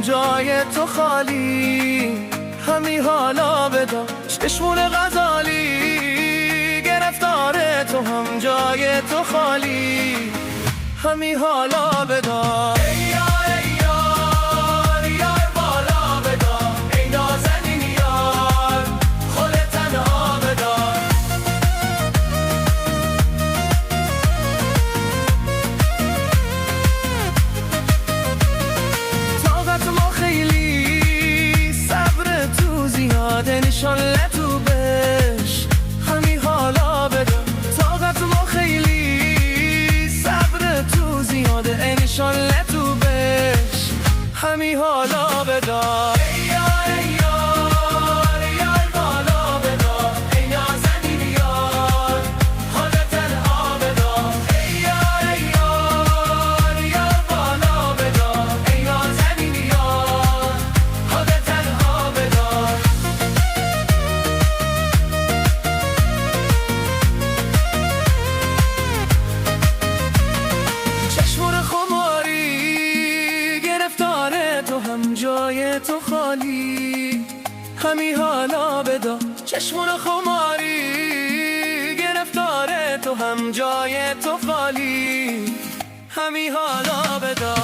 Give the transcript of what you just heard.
جای تو خالی، همی حالا بدا چشمون غزالی، گرفتار تو هم جای تو خالی، همی حالا بدا. ای یار یار بالا بدا، ای نازنین یار خودت تنها بدا. طاقت ما خیلی، صبر تو زیاده، نشان لتو بش همی حالا بدا. طاقت ما خیلی، صبر تو زیاده، نشان لتو بش همی حالا بدا. ای یار یار بالا بدا، ای نازنین یار خودت تنها بدا. ای یار یار بالا بدا، ای نازنین یار خودت تنها بدا. چشمون خماری، گرفتار تو هم جای تو خالی، همی حالا بدا. چشمون خماری، گرفتار تو هم جای تو خالی، همی حالا بدا.